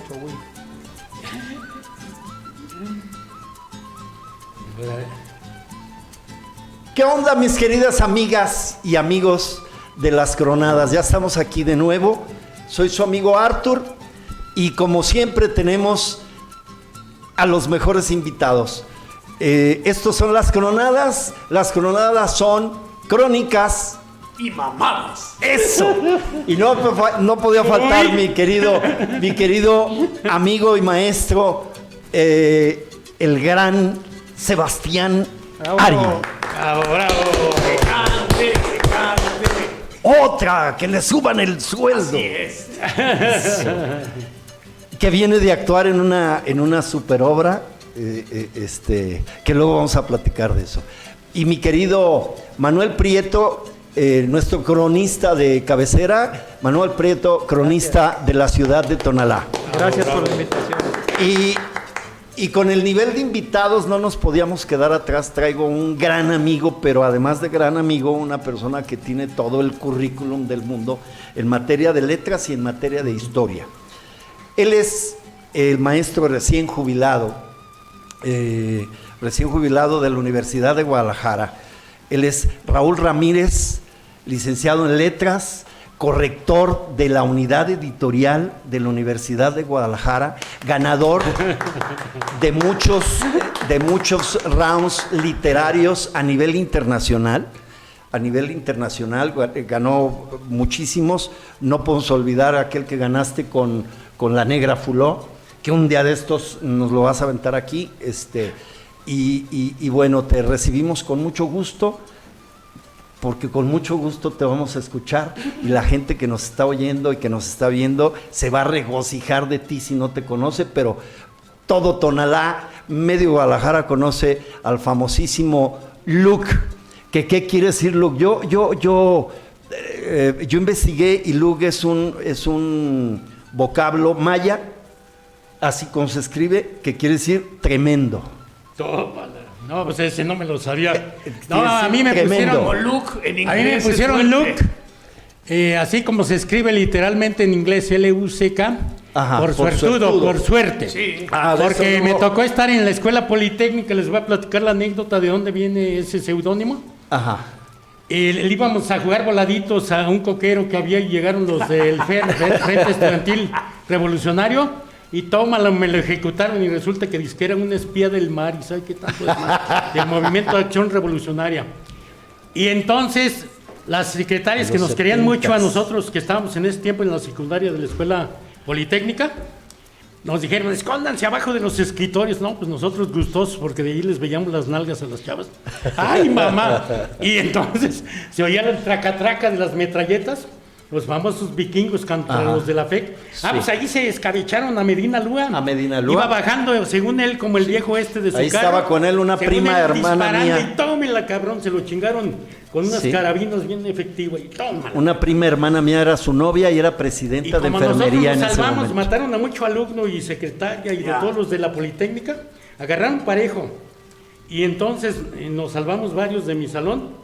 mucho, güey. ¿Qué onda, mis queridas amigas y amigos de Las Cronadas? Ya estamos aquí de nuevo. Soy su amigo Arthur y como siempre tenemos a los mejores invitados. Estos son Las Cronadas. Las Cronadas son crónicas Y mamadas. ¡Eso! Y no podía faltar mi querido amigo y maestro, el gran Sebastián Ari. Bravo, bravo. Que cante. Otra, que le suban el sueldo. Así es. Que viene de actuar en una super obra, que luego vamos a platicar de eso. Y mi querido Manuel Prieto, nuestro cronista de cabecera, Manuel Prieto, cronista de la ciudad de Tonalá. Gracias por la invitación. Y con el nivel de invitados no nos podíamos quedar atrás. Traigo un gran amigo, pero además de gran amigo, una persona que tiene todo el currículum del mundo en materia de letras y en materia de historia. Él es el maestro recién jubilado de la Universidad de Guadalajara. Él es Raúl Ramírez, licenciado en letras, corrector de la unidad editorial de la Universidad de Guadalajara, ganador de muchos rounds literarios a nivel internacional. Ganó muchísimos. No podemos olvidar aquel que ganaste con La Negra Fuló, que un día de estos nos lo vas a aventar aquí. Y bueno, te recibimos con mucho gusto, porque con mucho gusto te vamos a escuchar y la gente que nos está oyendo y que nos está viendo se va a regocijar de ti si no te conoce, pero todo Tonalá, medio Guadalajara conoce al famosísimo Luc. ¿Qué quiere decir Luc? Yo investigué y Luc es un vocablo maya, así como se escribe, que quiere decir tremendo. Tómala. No, pues ese no me lo sabía. No, Quiere a mí me decir tremendo. pusieron Luke en inglés. A mí me pusieron es Luke, fuerte. así como se escribe literalmente en inglés, L-U-C-K, Ajá, por por suertudo, suertudo. por suerte. Sí. De Porque eso me no- tocó estar en la escuela politécnica, les voy a platicar la anécdota de dónde viene ese seudónimo. Ajá. Le íbamos a jugar voladitos a un coquero que había y llegaron los del Frente Estudiantil Revolucionario y tómalo, me lo ejecutaron y resulta que dizque era un espía del mar y sabe qué tanto es mar, del Movimiento de Acción Revolucionaria. Y entonces las secretarias que Los nos querían 70s. mucho a nosotros que estábamos en ese tiempo en la secundaria de la escuela politécnica, nos dijeron, escóndanse abajo de los escritorios. No, pues nosotros gustosos, porque de ahí les veíamos las nalgas a las chavas. ¡Ay, mamá! Y entonces se oía el traca-traca de las metralletas, los famosos vikingos contra Ajá. los de la FEC. Sí. Pues ahí se escabecharon a Medina Lúa. A Medina Lúa. Iba bajando, según él, como el viejo este de su Ahí carro. estaba con él una Según prima él, hermana disparando, mía. Y tómela, cabrón, se lo chingaron con unas Sí. carabinas bien efectivas. Y tómala. Una prima hermana mía era su novia y era Y presidenta de como nosotros enfermería nos en ese salvamos, momento. mataron a mucho alumno y secretaria y de todos los de la Politécnica, agarraron parejo. Y entonces nos salvamos varios de mi salón.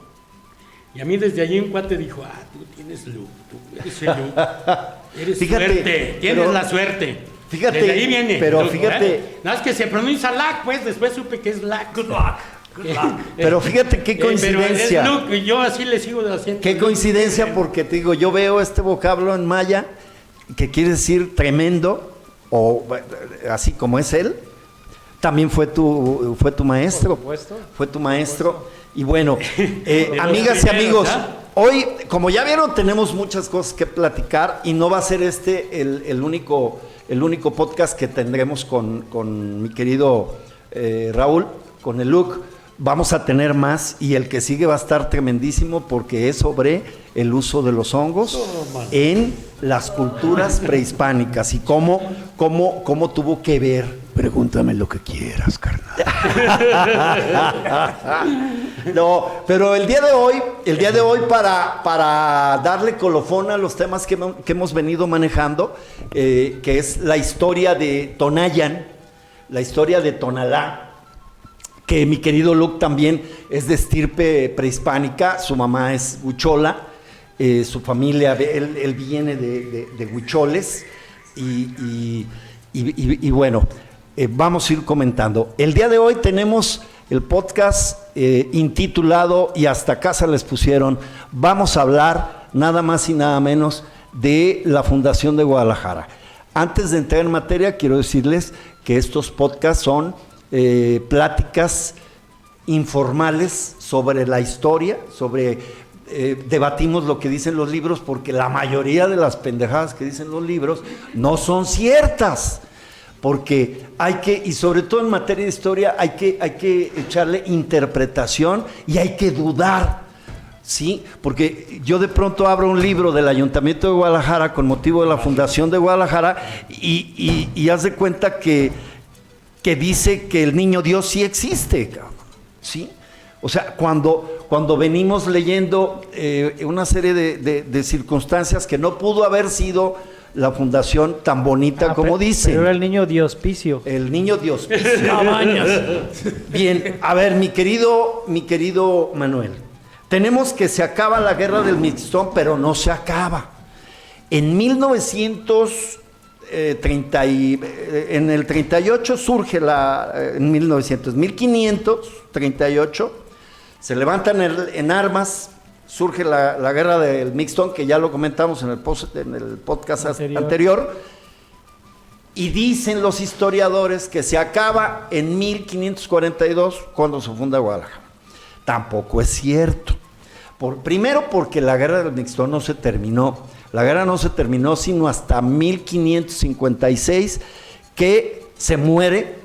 Y a mí desde allí un cuate dijo, tú tienes luz, tú eres el luz. Eres Fíjate, suerte, tienes pero- la suerte. fíjate, Desde ahí viene. pero Luke, fíjate- ¿eh? Nada más que se pronuncia lac, pues después supe que es lac. Good luck. Pero fíjate qué coincidencia. Pero es Luke, y yo así le sigo haciendo. Qué coincidencia, porque te digo, yo veo este vocablo en maya que quiere decir tremendo, o así como es él. También fue tu maestro. Por supuesto. Fue tu maestro. Y bueno, los amigas y primeros, amigos, ¿ah? hoy, como ya vieron, tenemos muchas cosas que platicar y no va a ser este el único podcast que tendremos con mi querido Raúl, con el Luc. Vamos a tener más y el que sigue va a estar tremendísimo porque es sobre el uso de los hongos en las culturas prehispánicas y cómo tuvo que ver. Pregúntame lo que quieras, carnal. No, pero el día de hoy para darle colofón a los temas que hemos venido manejando, que es la historia de Tonayan, la historia de Tonalá, que mi querido Luc también es de estirpe prehispánica, su mamá es huichola, su familia, él viene de huicholes y Y bueno, vamos a ir comentando. El día de hoy tenemos el podcast intitulado, y hasta acá se les pusieron, vamos a hablar nada más y nada menos de la Fundación de Guadalajara. Antes de entrar en materia, quiero decirles que estos podcasts son pláticas informales sobre la historia, debatimos lo que dicen los libros, porque la mayoría de las pendejadas que dicen los libros no son ciertas, porque hay que, y sobre todo en materia de historia, hay que echarle interpretación y hay que dudar, ¿sí? Porque yo de pronto abro un libro del Ayuntamiento de Guadalajara con motivo de la Fundación de Guadalajara y haz de cuenta que dice que el niño Dios sí existe, ¿sí? O sea, cuando venimos leyendo una serie de circunstancias que no pudo haber sido la fundación tan bonita como dice. Pero era el niño Diospicio. El niño Diospicio. No bañas. Bien, a ver, mi querido Manuel, tenemos que se acaba la guerra del Mixtón, pero no se acaba. En 1930 en el 38 surge en 1538 se levantan en armas, surge la guerra del Mixtón, que ya lo comentamos en el podcast anterior, y dicen los historiadores que se acaba en 1542 cuando se funda Guadalajara. Tampoco es cierto. Primero porque la guerra del Mixtón no se terminó. La guerra no se terminó sino hasta 1556, que se muere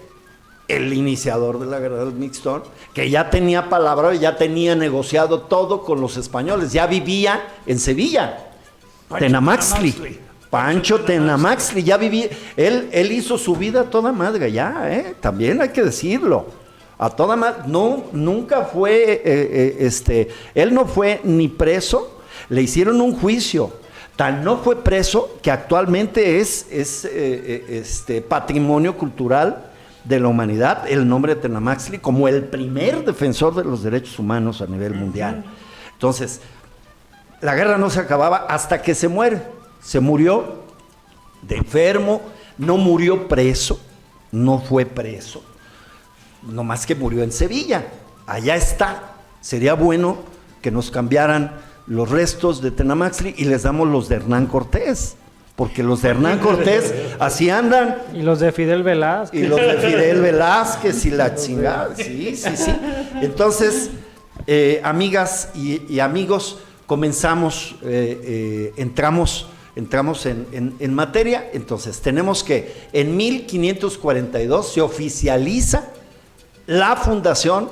el iniciador de la guerra del Mixtón, que ya tenía palabra, ya tenía negociado todo con los españoles, ya vivía en Sevilla, Tenamaxtli. Pancho Tenamaxtli, ya vivía, él hizo su vida a toda madre ya, también hay que decirlo, a toda madre, no, nunca fue, él no fue ni preso, le hicieron un juicio, tan no fue preso que actualmente es patrimonio cultural de la humanidad, el nombre de Tenamaxtli, como el primer defensor de los derechos humanos a nivel mundial. Entonces, la guerra no se acababa hasta que se muere. Se murió de enfermo, no murió preso, no fue preso, nomás que murió en Sevilla. Allá está. Sería bueno que nos cambiaran los restos de Tenamaxtli y les damos los de Hernán Cortés. Porque los de Hernán Cortés así andan. Y los de Fidel Velázquez. Y los de Fidel Velázquez y la chingada. Sí. Entonces, amigas y amigos, comenzamos, entramos en materia. Entonces, tenemos que en 1542 se oficializa la fundación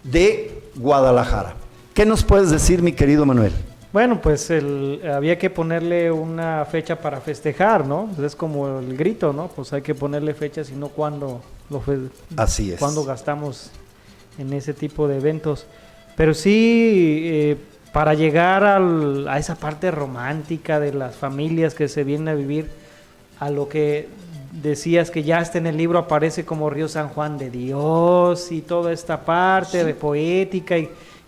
de Guadalajara. ¿Qué nos puedes decir, mi querido Manuel? Bueno, pues había que ponerle una fecha para festejar, ¿no? Es como el grito, ¿no? Pues hay que ponerle fecha, sino cuándo Así es. Cuándo gastamos en ese tipo de eventos. Pero sí, para llegar a esa parte romántica de las familias que se vienen a vivir, a lo que decías que ya está en el libro, aparece como Río San Juan de Dios y toda esta parte de poética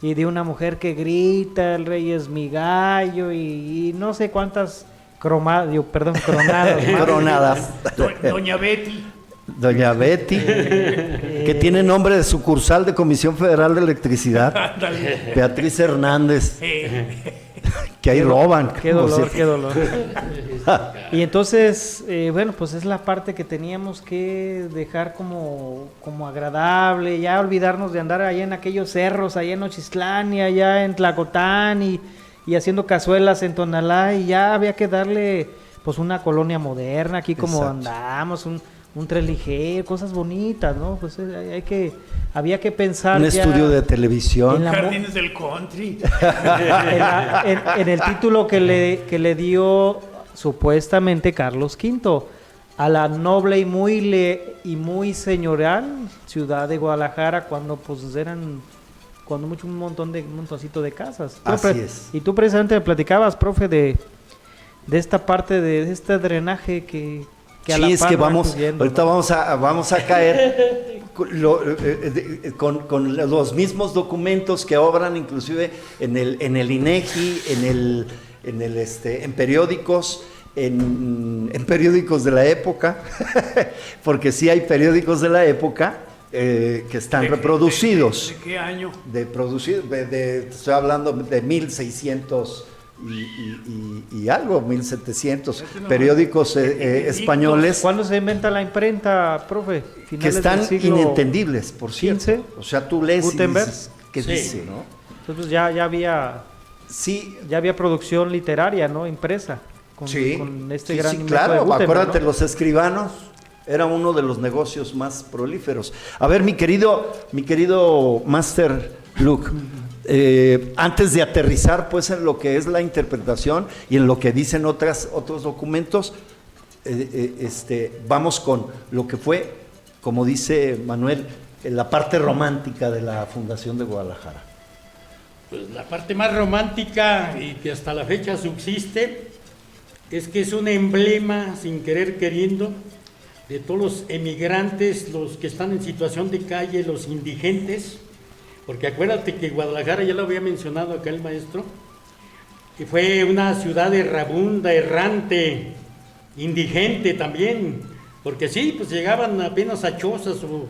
y de una mujer que grita, el rey es mi gallo, y no sé cuántas cronadas. Cronadas. Doña Betty. Doña Betty, que tiene nombre de sucursal de Comisión Federal de Electricidad. Beatriz Hernández. Que ahí roban. Qué dolor. Y entonces, bueno, pues es la parte que teníamos que dejar como agradable, ya olvidarnos de andar allá en aquellos cerros, allá en Nochistlán y allá en Tlacotán y haciendo cazuelas en Tonalá, y ya había que darle pues una colonia moderna aquí como andamos, un tren ligero, cosas bonitas, ¿no? Pues había que pensar un estudio de televisión, Jardines del Country, en el título que le dio supuestamente Carlos V a la noble y muy señorial ciudad de Guadalajara, cuando pues eran mucho un montoncito de casas. Así es. Y tú precisamente me platicabas, profe, de esta parte de este drenaje que sí, es que ahorita vamos a caer con los mismos documentos que obran inclusive en el INEGI, en periódicos, en periódicos de la época, porque sí hay periódicos de la época que están reproducidos. ¿De qué año? Estoy hablando de 1600 y algo, 1700 periódicos españoles ¿Cuándo se inventa la imprenta, profe? que Finales están del siglo inentendibles, por cierto. 15. O sea, tú lees Gutenberg. y dices, ¿qué dice, no? Entonces ya había producción literaria, ¿no? Impresa. Con este gran invento de claro, Gutenberg, acuérdate, ¿no? los escribanos era uno de los negocios más prolíferos. A ver, mi querido Master Luke, antes de aterrizar pues en lo que es la interpretación y en lo que dicen otros documentos, vamos con lo que fue, como dice Manuel, la parte romántica de la fundación de Guadalajara. Pues la parte más romántica y que hasta la fecha subsiste es que es un emblema, sin querer queriendo, de todos los emigrantes, los que están en situación de calle, los indigentes, porque acuérdate que Guadalajara, ya lo había mencionado acá el maestro, que fue una ciudad errabunda, errante, indigente también, porque sí, pues llegaban apenas a chozas o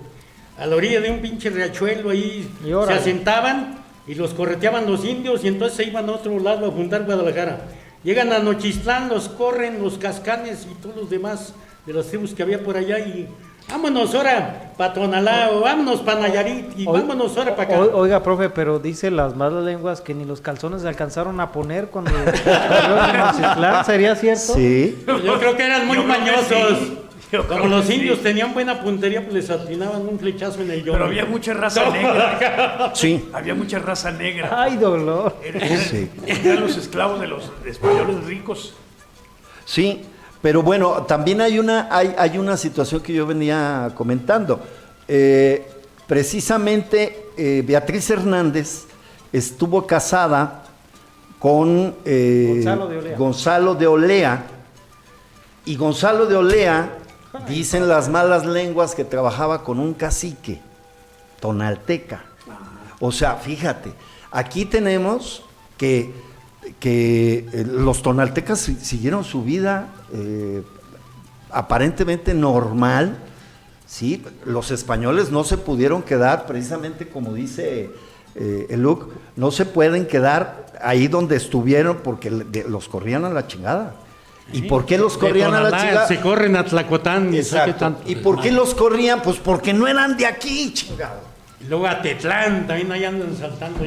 a la orilla de un pinche riachuelo, ahí se asentaban y los correteaban los indios y entonces se iban a otro lado a fundar Guadalajara. Llegan a Nochistlán, los corren, los cascanes y todos los demás de las tribus que había por allá y vámonos ahora para Tonalá o vámonos para Nayarit y vámonos ahora para acá. Oiga, profe, pero dice las malas lenguas que ni los calzones se alcanzaron a poner cuando llegaron a Nochistlán, ¿sería cierto? Sí. Yo creo que eran muy Yo creo que mañosos. sí. Yo Como creo los que indios sí. tenían buena puntería, pues les atinaban un flechazo en el yomo. Pero había mucha raza negra. Sí. Había mucha raza negra. Ay, dolor. Eran los esclavos de los españoles ricos. Sí, pero bueno, también hay una situación que yo venía comentando. Precisamente Beatriz Hernández estuvo casada con Gonzalo de Olea, y Gonzalo de Olea, dicen las malas lenguas, que trabajaba con un cacique tonalteca. O sea, fíjate, aquí tenemos que los tonaltecas siguieron su vida aparentemente normal, ¿sí? Los españoles no se pudieron quedar, precisamente como dice el Luke, no se pueden quedar ahí donde estuvieron porque los corrían a la chingada. ¿Y por qué los corrían a la chingada? Se corren a Tlacotán. Exacto. ¿Y por qué los corrían? Pues porque no eran de aquí, chingado. Luego a Tetlán, también ahí andan saltando.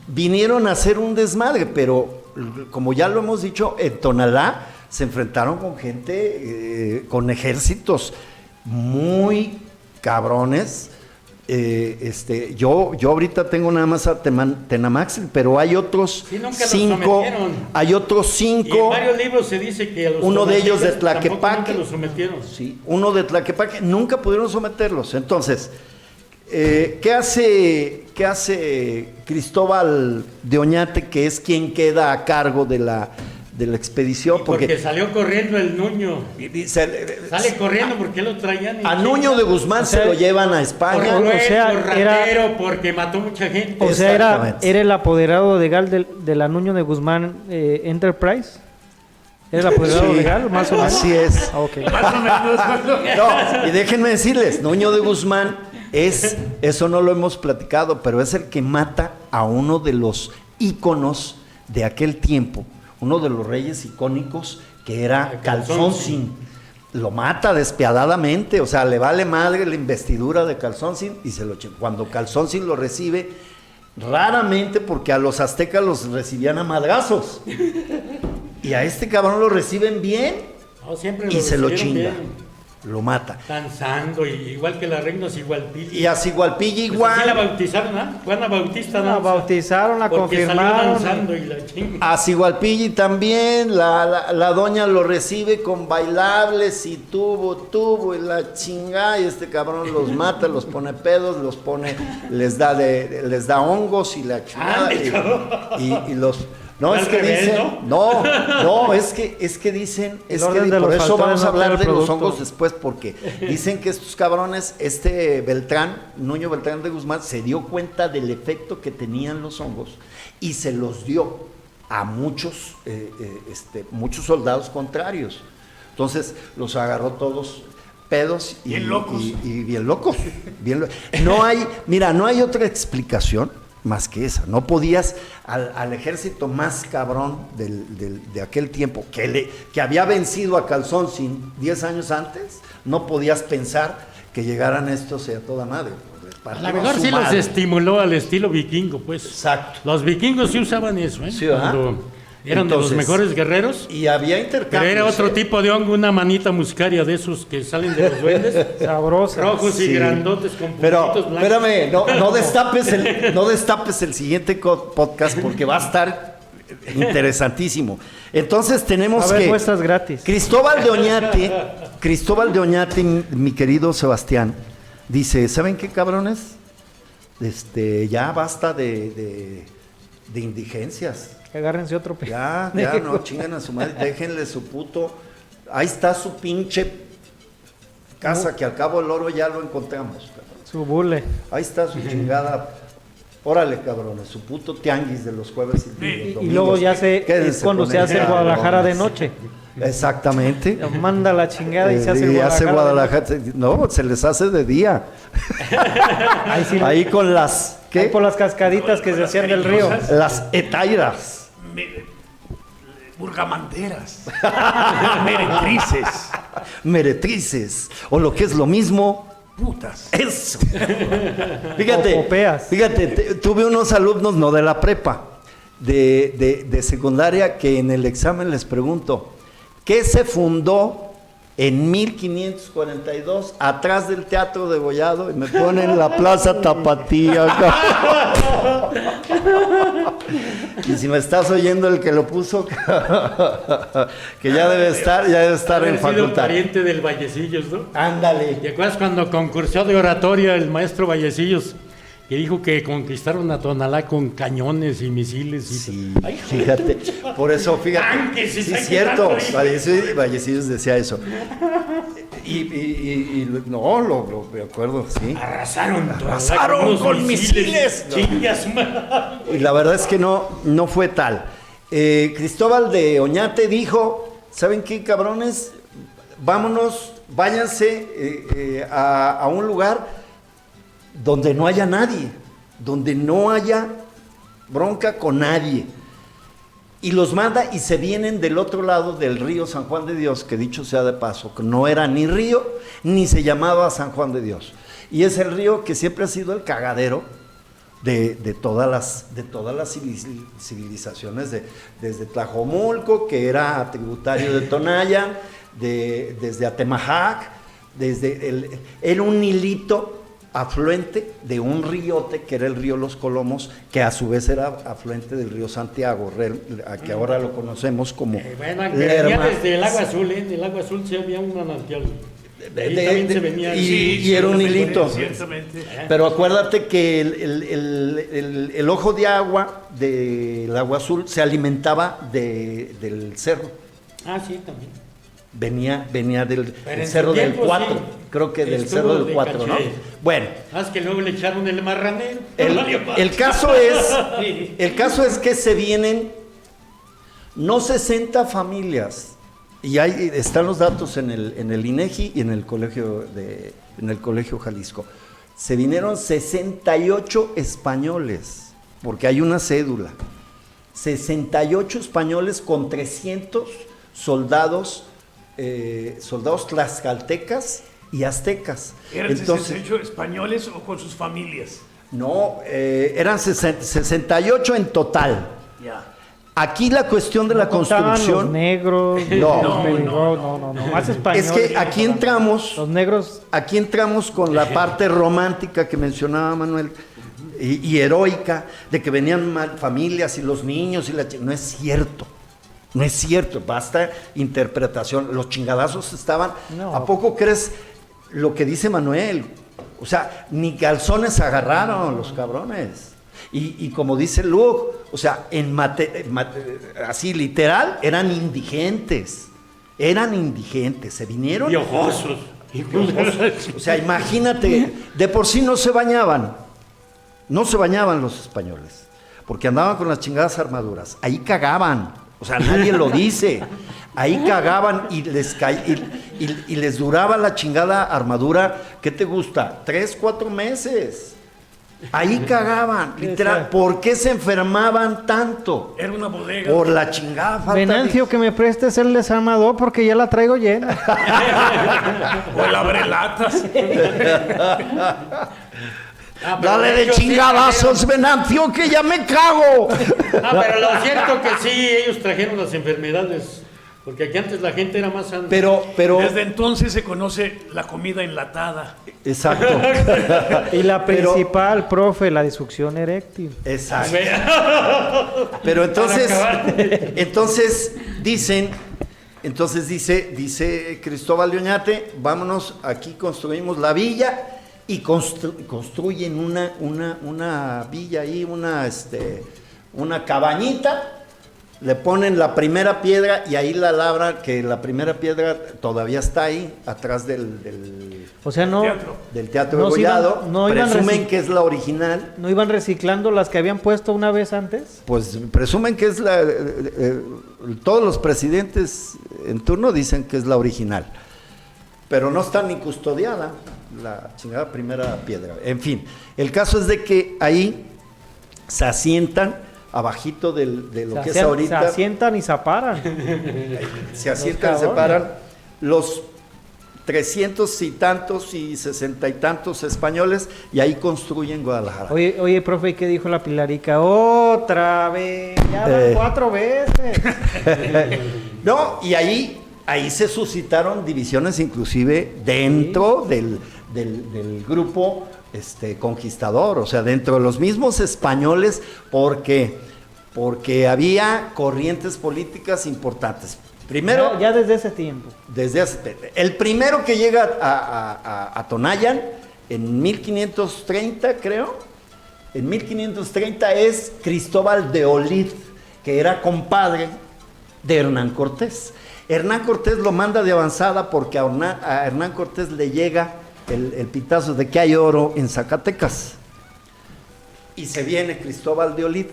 Vinieron a hacer un desmadre, pero como ya lo hemos dicho, en Tonalá se enfrentaron con gente, con ejércitos muy cabrones. Yo ahorita tengo nada más a Tenamax, pero hay otros Sí, nunca los 5. sometieron. Hay otros Y en 5. varios libros se dice que a los Uno de ellos de tonaltecas tampoco Tlaquepaque. nunca los sometieron. Sí, uno de Tlaquepaque, nunca pudieron someterlos. Entonces, ¿qué hace Cristóbal de Oñate, que es quien queda a cargo de la expedición? Porque salió corriendo el Nuño. Sale Sale corriendo porque lo traían. a Nuño de Guzmán, se lo llevan a Por España. cruel, O sea, por ratero, porque mató mucha gente. O sea, era Exactamente. el apoderado legal de la Nuño de Guzmán Enterprise. ¿Era el apoderado Sí, legal, más o menos? así es. Ah, ok. Más o menos. No, y déjenme decirles, Nuño de Guzmán eso no lo hemos platicado, pero es el que mata a uno de los íconos de aquel tiempo, uno de los reyes icónicos, que era Calzóncin. Lo mata despiadadamente, o sea, le vale madre la investidura de Calzóncin y se lo chinga. Cuando Calzóncin lo recibe, raramente, porque a los aztecas los recibían a madrazos, y a este cabrón lo reciben bien No, siempre y se lo recibieron chinga, bien. lo mata. Danzando, igual que la reina Sigualpilli. Y a Sigualpilla Pues igual. así la bautizaron, ¿ah? Juana Bautista La danza. bautizaron, la Porque confirmaron. salió danzando y la chinga. A Sigualpilli también, la doña lo recibe con bailables y tubo y la chingada, y este cabrón los mata, los pone pedos, les da hongos y la chingada. Y los... No, Al es que revés, dicen, no, es que dicen, El es orden que de por los eso factores vamos a no hablar altera de el los producto. hongos después, porque dicen que estos cabrones, Nuño Beltrán de Guzmán, se dio cuenta del efecto que tenían los hongos y se los dio a muchos, muchos soldados contrarios. Entonces los agarró todos pedos y Bien locos. y bien locos. No hay otra explicación más que esa. No podías al ejército más cabrón de aquel tiempo, que había vencido a Calzón 10 años antes, no podías pensar que llegaran estos y a toda madre. A lo mejor sí los estimuló al estilo vikingo, pues. Exacto. Los vikingos sí usaban eso, ¿eh? Sí, ¿verdad? Cuando eran Entonces, de los mejores guerreros. Y había Pero intercambios. era otro tipo de hongo, una manita muscaria de esos que salen de los duendes. Sabrosa. Rojos y Sí. grandotes con Pero, puntitos blancos. espérame, no destapes el siguiente podcast porque va a estar interesantísimo. Entonces tenemos A ver, que... muestras gratis. Cristóbal de Oñate, mi querido Sebastián, dice, ¿saben qué, cabrones? Ya basta de indigencias. Agárrense otro pedo. Ya, no, chingan a su madre, déjenle su puto... Ahí está su pinche casa, que al cabo el oro ya lo encontramos, cabrón. Su bule. Ahí está su chingada. Órale, cabrones, su puto tianguis de los jueves y los Y domingos. luego ya es Quédense cuando con se él, hace Guadalajara de cabrones. noche. Exactamente. Manda la chingada y se hace Y Guadalajara. Guadalajara. No, se les hace de día. Ahí sí, Ahí con las... ahí ¿Qué? por las cascaditas que se hacían del río. Las etairas. Burgamanteras. Meretrices. Meretrices. O lo que es lo mismo... Putas. Eso. Fíjate, Popeas. tuve unos alumnos, no de la prepa, de secundaria, que en el examen les pregunto, ¿qué se fundó en 1542 atrás del Teatro de Gollado? Y me ponen la Plaza Tapatía. Y si me estás oyendo el que lo puso, que ya debe estar Haber en sido facultad. pariente del Vallecillos, ¿no? Ándale. ¿Te acuerdas cuando concursó de oratoria el maestro Vallecillos? Que dijo que conquistaron a Tonalá con cañones y misiles. Y Sí, Ay, fíjate, por eso, fíjate, Tanques, sí sí, es hay cierto, que tanto, Vallecillos decía eso. Lo me acuerdo, sí. arrasaron Tonalá Arrasaron unos con misiles. Chingas, madre. Y la verdad es que no fue tal. Cristóbal de Oñate dijo, ¿saben qué, cabrones? Vámonos, váyanse a un lugar donde no haya nadie, donde no haya bronca con nadie. Y los manda y se vienen del otro lado del río San Juan de Dios, que dicho sea de paso, que no era ni río, ni se llamaba San Juan de Dios. Y es el río que siempre ha sido el cagadero de todas las civilizaciones, desde Tlajomulco, que era tributario de Tonaya, desde Atemajac, era un hilito afluente de un riote que era el río Los Colomos, que a su vez era afluente del río Santiago, a que ahora lo conocemos como Bueno, que venía Lerma. desde el agua azul, ¿eh? Del agua azul sí había un manantial. Ahí también se venía. y era un hilito. Ciertamente. Pero acuérdate que el ojo de agua del agua azul se alimentaba del cerro. Ah, sí, también. Venía del Pero en cerro su del tiempo, 4, sí. creo que del Estuvo cerro del de 4, ¿no? caché. Bueno, Haz que luego le echaron el marranero. el caso es que se vienen no 60 familias, y ahí están los datos en el INEGI y en el colegio Jalisco. Se vinieron 68 españoles, porque hay una cédula. 68 españoles con 300 soldados tlaxcaltecas y aztecas. ¿Eran Entonces, 68 españoles o con sus familias? no, eran 68 en total. Ya. Aquí la cuestión de la Contaban los construcción, negros. No. los pelirrojos, no, más españoles. es que aquí entramos Los negros. con la parte romántica que mencionaba Manuel y heroica, de que venían familias y los niños no es cierto. No es cierto, basta interpretación. Los chingadazos estaban. No. ¿A poco crees lo que dice Manuel? O sea, ni calzones agarraron los cabrones. Y como dice Luke, o sea, así literal, eran indigentes. Se vinieron. Piojosos. O sea, imagínate, de por sí no se bañaban los españoles. porque andaban con las chingadas armaduras. Ahí cagaban, o sea, nadie lo dice. Ahí cagaban y y les duraba la chingada armadura, ¿qué te gusta? 3, 4 meses. Ahí cagaban, literal. ¿Por qué se enfermaban tanto? Era una bodega. Por la chingada falta Venancio, que me prestes el desarmador porque ya la traigo llena. O el abrelatas. Pero Dale de ellos sí chingadazos, Venancio, que ya me cago. pero lo cierto que sí, ellos trajeron las enfermedades. Porque aquí antes la gente era más sana. Pero, Desde entonces se conoce la comida enlatada. exacto. Y la Pero- principal, profe, la disfunción eréctil. Exacto. Pero entonces dice Cristóbal de Oñate, vámonos, aquí construimos la villa y construyen una villa ahí, una cabañita, le ponen la primera piedra y ahí la labran, que la primera piedra todavía está ahí, atrás del O sea, no, Teatro. Teatro No, sí Degollado. no iban Presumen reci- que es la original. ¿no iban reciclando las que habían puesto una vez antes? Pues presumen que es todos los presidentes en turno dicen que es la original, pero no está ni custodiada la chingada primera piedra. En fin, el caso es de que ahí se asientan abajito de lo que es ahorita, Se asientan y se aparan. se asientan y Los se cabrones. paran los 300 y tantos y 60 y tantos españoles y ahí construyen Guadalajara. Oye, profe, ¿y qué dijo la Pilarica? Otra vez, ya van 4 veces. No, y ahí se suscitaron divisiones inclusive dentro del grupo conquistador, o sea, dentro de los mismos españoles, porque había corrientes políticas importantes. Primero, Ya desde ese tiempo. el primero que llega a Tonayan en 1530, creo, en 1530 es Cristóbal de Olid, que era compadre de Hernán Cortés. Hernán Cortés lo manda de avanzada porque a Hernán Cortés le llega el pitazo de que hay oro en Zacatecas. Y se viene Cristóbal de Olid.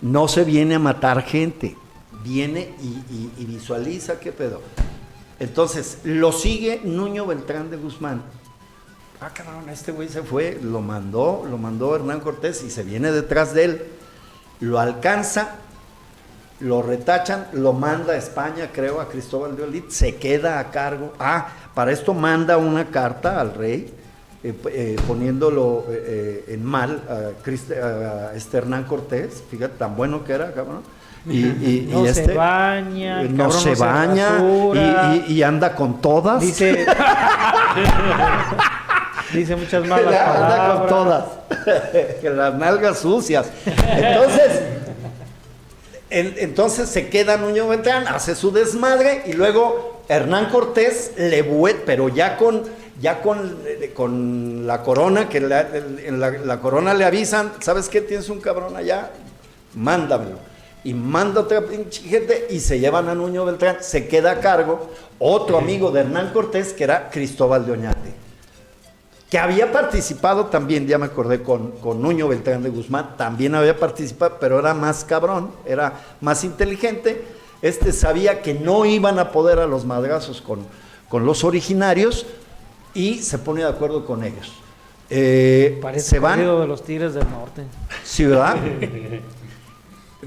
No se viene a matar gente, viene y visualiza qué pedo. Entonces lo sigue Nuño Beltrán de Guzmán. Ah, cabrón, este güey se fue, lo mandó Hernán Cortés y se viene detrás de él, lo alcanza, lo retachan, lo manda a España, creo, a Cristóbal de Olid, se queda a cargo. Para esto manda una carta al rey, poniéndolo en mal a Hernán Cortés, fíjate, tan bueno que era, cabrón. No se baña, el no cabrón se baña rasura. y anda con todas. Dice muchas malas Anda palabras. con todas. Que las nalgas sucias. Entonces se queda Nuño Beltrán, hace su desmadre y luego Hernán Cortés le vuelve, pero ya con la corona, que en la corona le avisan, ¿sabes qué? Tienes un cabrón allá, mándamelo. Y manda otra pinche gente y se llevan a Nuño Beltrán, se queda a cargo otro amigo de Hernán Cortés, que era Cristóbal de Oñate, que había participado también, ya me acordé, con Nuño Beltrán de Guzmán, también había participado, pero era más cabrón, era más inteligente. Sabía que no iban a poder a los madrazos con los originarios y se pone de acuerdo con ellos. Parece Se van. corrido de los Tigres del Norte. Sí, ¿verdad?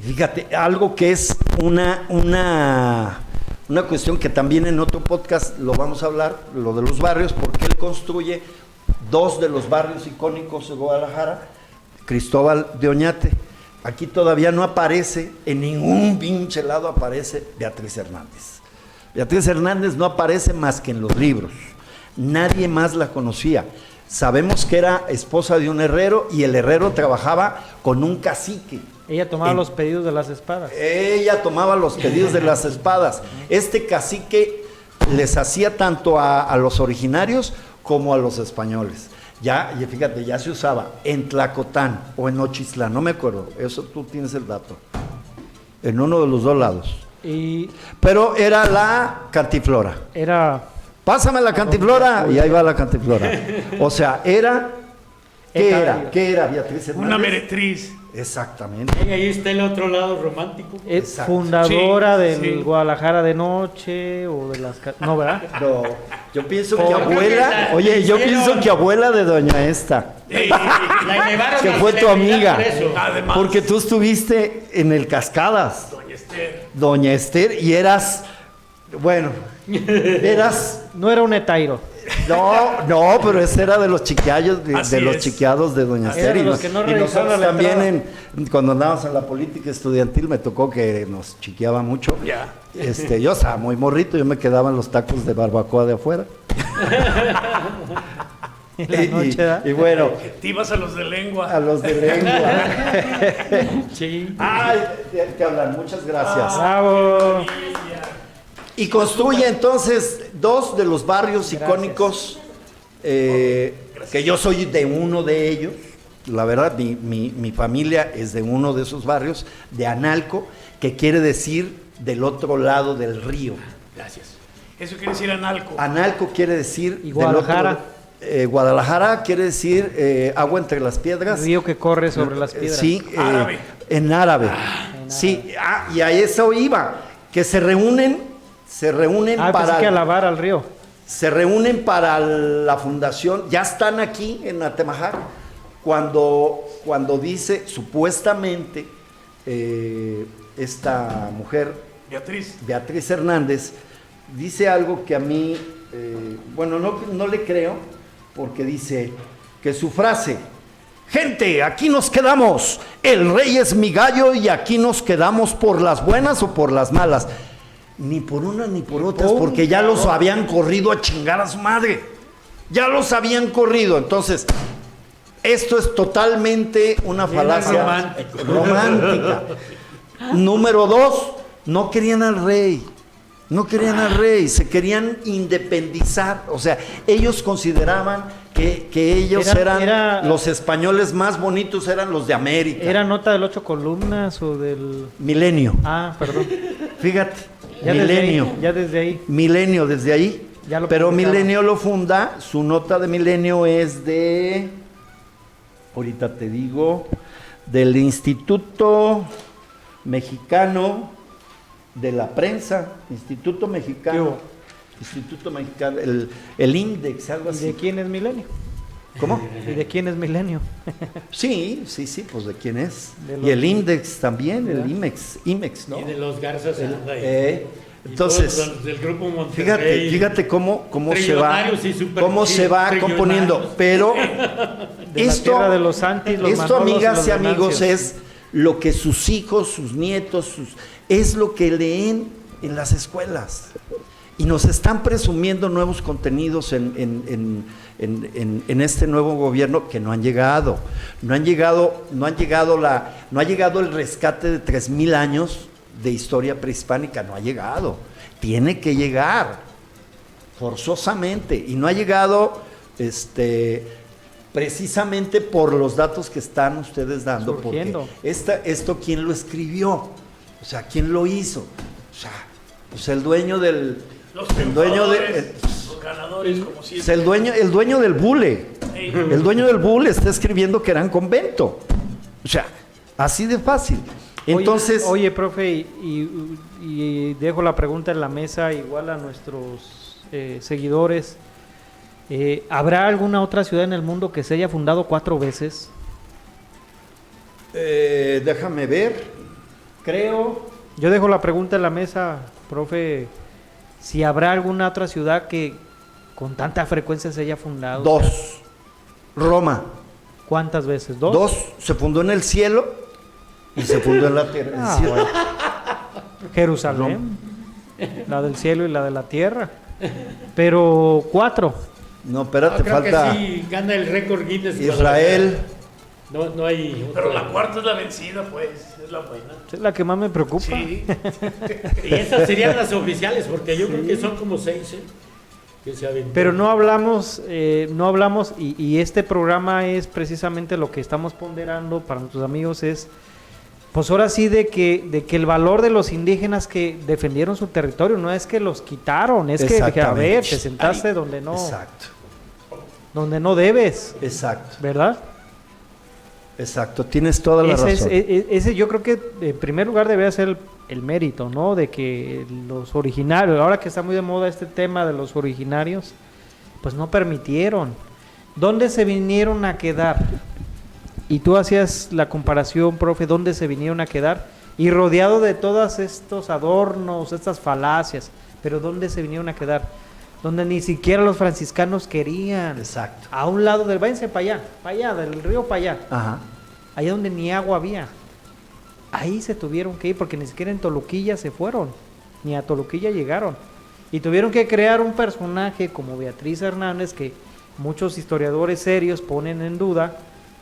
Fíjate, algo que es una cuestión que también en otro podcast lo vamos a hablar, lo de los barrios, porque él construye 2 de los barrios icónicos de Guadalajara, Cristóbal de Oñate. Aquí todavía no aparece, en ningún pinche lado aparece Beatriz Hernández. Beatriz Hernández no aparece más que en los libros. Nadie más la conocía. Sabemos que era esposa de un herrero y el herrero trabajaba con un cacique. Ella tomaba los pedidos de las espadas. Ella tomaba los pedidos de las espadas. Este cacique les hacía tanto a los originarios como a los españoles. Y fíjate, ya se usaba en Tlacotán o en Ochislán, no me acuerdo, eso tú tienes el dato, en uno de los 2 lados. Pero era la cantiflora. Era... Pásame la cantiflora y ahí va la cantiflora. O sea, era ¿Qué era Beatriz Hernández? Una meretriz. Exactamente. Y ahí está el otro lado romántico. Es Exacto. fundadora Sí, del sí. Guadalajara de noche o de las... No, ¿verdad? No, yo pienso que Yo creo que abuela, esa- oye, yo hicieron- pienso que abuela de doña esta, La llevaron que a fue tu celebridad amiga, por eso. Además, porque tú estuviste en el Cascadas, doña Esther. doña Esther, y eras, bueno, eras, No era un etairo. no, pero ese era de los chiqueados, de Así los es. chiqueados de doña Era Esther, de y, los que no y revisaron nosotros la también letrada. cuando andábamos en la política estudiantil me tocó que nos chiqueaba mucho. Ya. Yo estaba muy morrito, yo me quedaba en los tacos de barbacoa de afuera. En la noche, ¿verdad? y bueno, Te ibas a los de lengua. a los de lengua. Sí. Ay, te hablan, muchas gracias. Bravo. Y construye entonces dos de los barrios icónicos, que yo soy de uno de ellos. La verdad, mi familia es de uno de esos barrios, de Analco, que quiere decir del otro lado del río. Gracias. Eso quiere decir analco. Analco quiere decir... ¿Y del Guadalajara? Guadalajara quiere decir agua entre las piedras. Río que corre sobre las piedras. Sí, Árabe. en árabe. Sí, y a eso iba, que se reúnen Pensé para que alabar al río. se reúnen para la fundación, ya están aquí en Atemajac, cuando dice supuestamente esta mujer, Beatriz. Beatriz Hernández, dice algo que a mí, bueno, no le creo, porque dice que su frase, gente, aquí nos quedamos, el rey es mi gallo y aquí nos quedamos por las buenas o por las malas. Ni por unas ni por otras, porque ya los habían corrido a chingar a su madre. Ya los habían corrido. Entonces, esto es totalmente una falacia romántica. Número dos, no querían al rey. No querían al rey, se querían independizar. O sea, ellos consideraban que ellos eran los españoles más bonitos, eran los de América. ¿Era nota del 8 columnas o del...? Milenio. Ah, perdón. Fíjate, Ya Milenio. Desde ahí, ya desde ahí. Milenio, desde ahí. Ya lo Pero publicaba. Milenio lo funda, su nota de Milenio es de, ahorita te digo, del Instituto Mexicano de la Prensa, Instituto Mexicano, el Index, algo ¿Y de así. quién es Milenio? ¿Cómo? ¿Y de quién es Milenio? Sí, pues de quién es. De Y los- el Index también, el ¿verdad? IMEX, ¿no? Y de los Garzas anda ahí. Y Entonces, todos los del grupo Monterrey. fíjate cómo se va, Trillonarios y super- cómo se va trillonarios. componiendo. Pero De la tierra de los Santis, los esto, Manolos y amigas los y amigos, Venancios. es lo que sus hijos, sus nietos, es lo que leen en las escuelas. Y nos están presumiendo nuevos contenidos en este nuevo gobierno que no han llegado. No ha llegado el rescate de 3,000 años de historia prehispánica, no ha llegado. Tiene que llegar, forzosamente. Y no ha llegado precisamente por los datos que están ustedes dando. Surgiendo. Porque esto, ¿quién lo escribió? O sea, ¿quién lo hizo? O sea, pues el dueño del... Los el dueño de... triunfadores, los ganadores, como pues siempre. el dueño del bule. El dueño del bule está escribiendo que eran convento. O sea, así de fácil. Entonces... Oye, profe, y dejo la pregunta en la mesa igual a nuestros seguidores. ¿Habrá alguna otra ciudad en el mundo que se haya fundado 4 veces? déjame ver. Creo... Yo dejo la pregunta en la mesa, profe, si habrá alguna otra ciudad que con tanta frecuencia se haya fundado. 2. Roma. ¿Cuántas veces? ¿2? 2. Se fundó en el cielo y se fundó en la tierra. Ah, Sí. bueno. Jerusalén, la del cielo y la de la tierra. Pero 4. No, espérate, Creo falta que sí gana el récord Guinness. Israel. No hay. Pero otra. la cuarta es la vencida, pues. Es la buena. Es la que más me preocupa. Sí. Y esas serían las oficiales, porque yo creo que son como 6, que se aventó. Pero no hablamos, y este programa es precisamente lo que estamos ponderando para nuestros amigos es, pues ahora sí de que el valor de los indígenas que defendieron su territorio no es que los quitaron, es que a ver, te sentaste donde no Exacto. debes, Exacto. ¿verdad? Exacto, tienes toda la razón. Ese yo creo que en primer lugar debería ser el mérito, ¿no? De que los originarios, ahora que está muy de moda este tema de los originarios, pues no permitieron. ¿Dónde se vinieron a quedar? Y tú hacías la comparación, profe, ¿dónde se vinieron a quedar? Y rodeado de todos estos adornos, estas falacias, pero ¿dónde se vinieron a quedar? Donde ni siquiera los franciscanos querían. Exacto. A un lado del, váyanse para allá, del río para allá. Ajá. Allá donde ni agua había. Ahí se tuvieron que ir porque ni siquiera en Toluquilla se fueron. Ni a Toluquilla llegaron. Y tuvieron que crear un personaje como Beatriz Hernández que muchos historiadores serios ponen en duda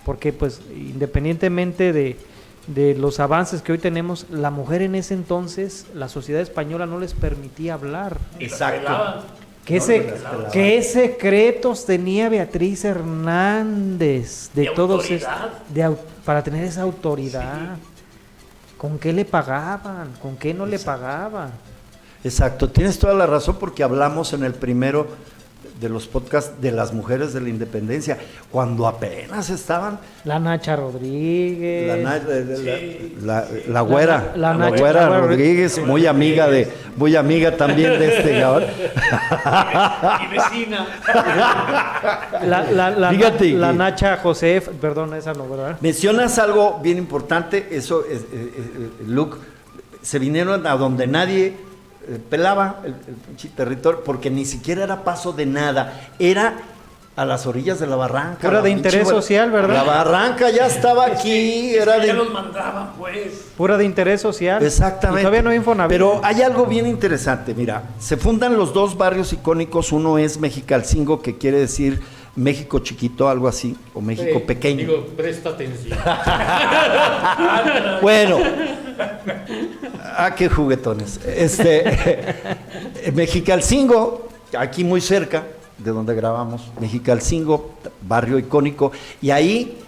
porque pues independientemente de los avances que hoy tenemos, la mujer en ese entonces, la sociedad española no les permitía hablar. Exacto. ¿Qué secretos tenía Beatriz Hernández de todos para tener esa autoridad? Sí. ¿Con qué le pagaban? ¿Con qué no le pagaban? Exacto, tienes toda la razón porque hablamos en el primero de los podcasts de las mujeres de la independencia, cuando apenas estaban... La Nacha Rodríguez. La güera. La güera Rodríguez, muy amiga también de este cabrón. Mi vecina. Fíjate, la Nacha José, perdón, esa no, ¿verdad? Mencionas algo bien importante, eso es, Luke, se vinieron a donde nadie pelaba el pinche territorio, porque ni siquiera era paso de nada, era a las orillas de la barranca. Pura de interés social, ¿verdad? La barranca ya estaba aquí, era de... Ya los mandaban, pues. Pura de interés social. Exactamente. Y todavía no hay Infonavit. Pero hay algo bien interesante, mira, se fundan los dos barrios icónicos, uno es Mexicalcingo, que quiere decir México chiquito, algo así, o México pequeño. Digo, presta atención. Bueno, qué juguetones. Mexicalcingo, aquí muy cerca de donde grabamos, Mexicalcingo, barrio icónico, y ahí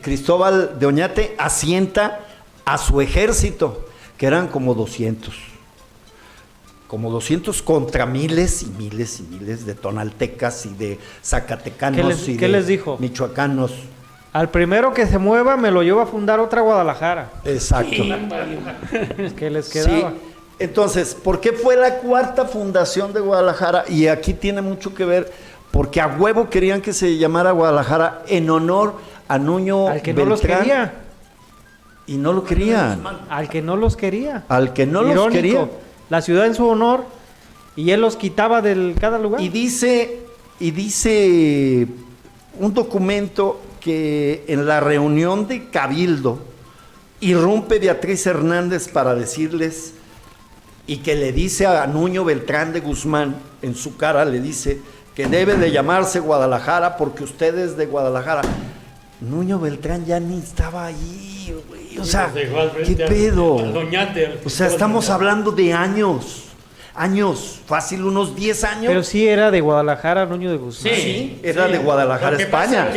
Cristóbal de Oñate asienta a su ejército, que eran como 200 contra miles y miles y miles de tonaltecas y de zacatecanos ¿Qué les dijo? Michoacanos. Al primero que se mueva me lo llevo a fundar otra Guadalajara. Exacto. ¿Qué les quedaba? Sí. Entonces, ¿por qué fue la cuarta fundación de Guadalajara? Y aquí tiene mucho que ver, porque a huevo querían que se llamara Guadalajara en honor a Nuño Al que Beltrán. no los quería. Y no lo querían. Al que no los quería. Al que no Irónico. los quería. La ciudad en su honor y él los quitaba de cada lugar. Y dice un documento que en la reunión de Cabildo irrumpe Beatriz Hernández para decirles, y que le dice a Nuño Beltrán de Guzmán, en su cara le dice que debe de llamarse Guadalajara porque usted es de Guadalajara. Nuño Beltrán ya ni estaba ahí, güey. O sea, ¿qué pedo? O sea, estamos hablando de años, fácil, unos 10 años. Pero sí era de Guadalajara, Nuño de Guzmán. Sí, era de Guadalajara, España.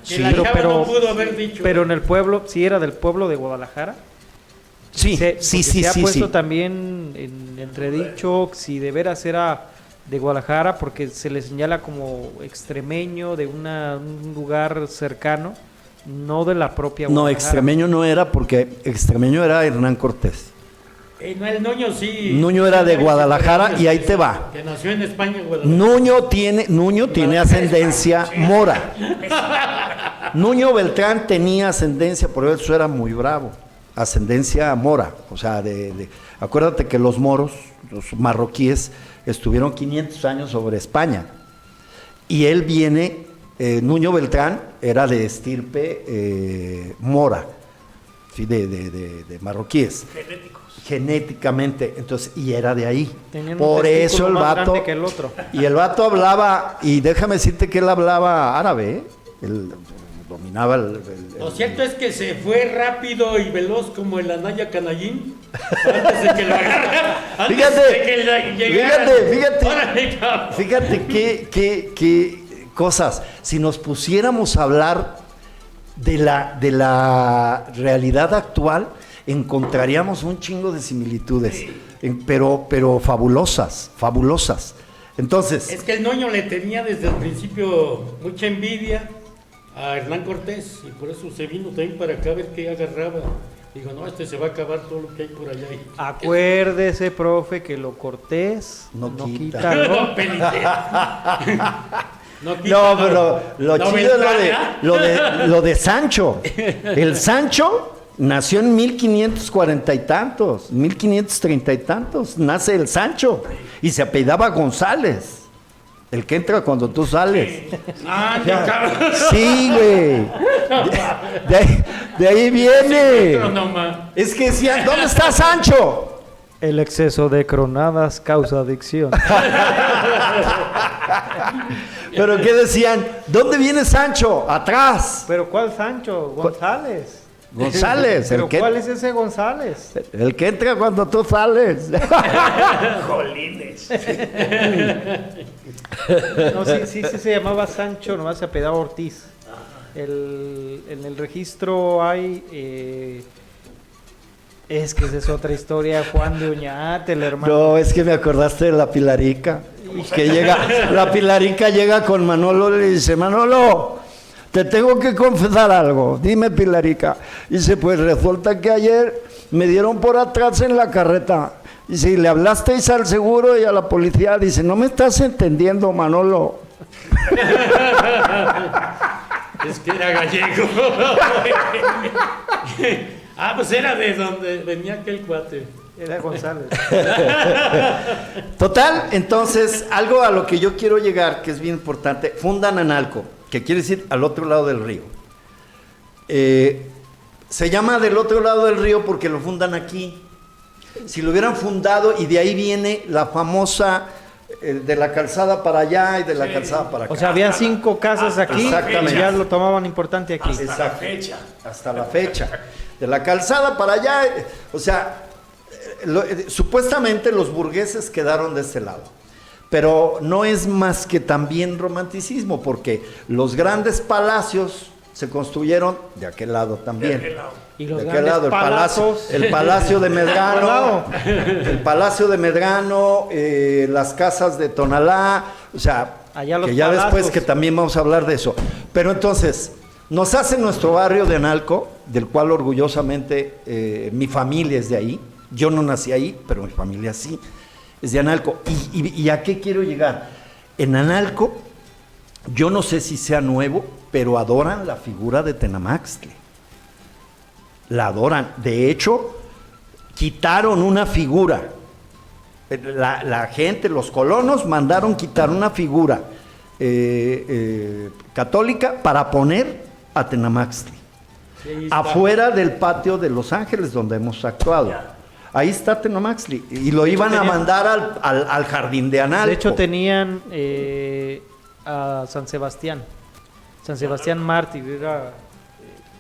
Sí, no pudo haber dicho. Pero en el pueblo, sí era del pueblo de Guadalajara. Sí, Se ha puesto también en entredicho si de veras era de Guadalajara, porque se le señala como extremeño de un lugar cercano, no de la propia Guadalajara. No, extremeño no era, porque extremeño era Hernán Cortés. No, el Nuño sí. Nuño era de Guadalajara y ahí te va. Que nació en España, Guadalajara. Nuño tiene ascendencia mora. Nuño Beltrán tenía ascendencia, por eso era muy bravo. Ascendencia mora, o sea, acuérdate que los moros, los marroquíes, estuvieron 500 años sobre España. Y él viene, Nuño Beltrán era de estirpe mora, ¿sí? de marroquíes. Genéticamente, entonces, y era de ahí. Tenían por eso el más vato, grande que el otro. y el vato hablaba, y déjame decirte que él hablaba árabe, él dominaba Lo cierto es que se fue rápido y veloz como el Anaya Canallín antes de que lo agarraran. Fíjate qué cosas. Si nos pusiéramos a hablar de la realidad actual, encontraríamos un chingo de similitudes, pero fabulosas. Entonces, es que el Nuño le tenía desde el principio mucha envidia a Hernán Cortés, y por eso se vino también para acá a ver qué agarraba. Digo, no, se va a acabar todo lo que hay por allá. Acuérdese, profe, que lo cortés No quita. quita lo- No, penitente. No, No, pero lo no, chido es Beltrán, lo de Sancho. El Sancho nació en 1540 y tantos, 1530 y tantos. Nace el Sancho y se apellidaba González. El que entra cuando tú sales. Ah, qué cabrón. Sí, güey. De ahí viene. No, no, ma. Es que decían, ¿dónde está Sancho? El exceso de cronadas causa adicción. Pero ¿qué decían? ¿Dónde viene Sancho? Atrás. ¿Pero cuál Sancho? González. González, ¿Pero cuál es ese González? el que entra cuando tú sales. Jolines. No, sí se llamaba Sancho, nomás se apellidaba Ortiz. En el registro hay... es que esa es otra historia, Juan de Oñate, el hermano. No, es que me acordaste de la Pilarica. Que llega, la Pilarica llega con Manolo y le dice, Manolo, te tengo que confesar algo. Dime, Pilarica. Dice, pues resulta que ayer me dieron por atrás en la carreta. Dice, y le hablasteis al seguro y a la policía. Dice, no me estás entendiendo, Manolo. Es que era gallego. Ah, pues era de donde venía aquel cuate. Era González. Total, entonces, algo a lo que yo quiero llegar, que es bien importante, fundan Analco, que quiere decir al otro lado del río. Se llama del otro lado del río porque lo fundan aquí. Si lo hubieran fundado, y de ahí viene la famosa de la calzada para allá y de la calzada para acá. O sea, había 5 casas aquí Exactamente. y ya lo tomaban importante aquí. Exacto. Hasta la fecha. De la calzada para allá, o sea, supuestamente los burgueses quedaron de este lado. Pero no es más que también romanticismo, porque los grandes palacios se construyeron de aquel lado también. Y los de aquel grandes lado, palazos. el Palacio de Medrano, lado. el Palacio de Medrano, las casas de Tonalá, o sea, Allá los que ya palazos. después que también vamos a hablar de eso. Pero entonces, nos hace nuestro barrio de Analco, del cual orgullosamente mi familia es de ahí. Yo no nací ahí, pero mi familia sí, es de Analco. ¿Y a qué quiero llegar? En Analco, yo no sé si sea nuevo, pero adoran la figura de Tenamaxtle. La adoran. De hecho, quitaron una figura. La gente, los colonos, mandaron quitar una figura católica para poner a Tenamaxtle. Sí, ahí está. Afuera del patio de Los Ángeles, donde hemos actuado. Ahí está Tenamaxtle. Y lo iban a mandar al jardín de Analco. De hecho, tenían a San Sebastián Mártir, era,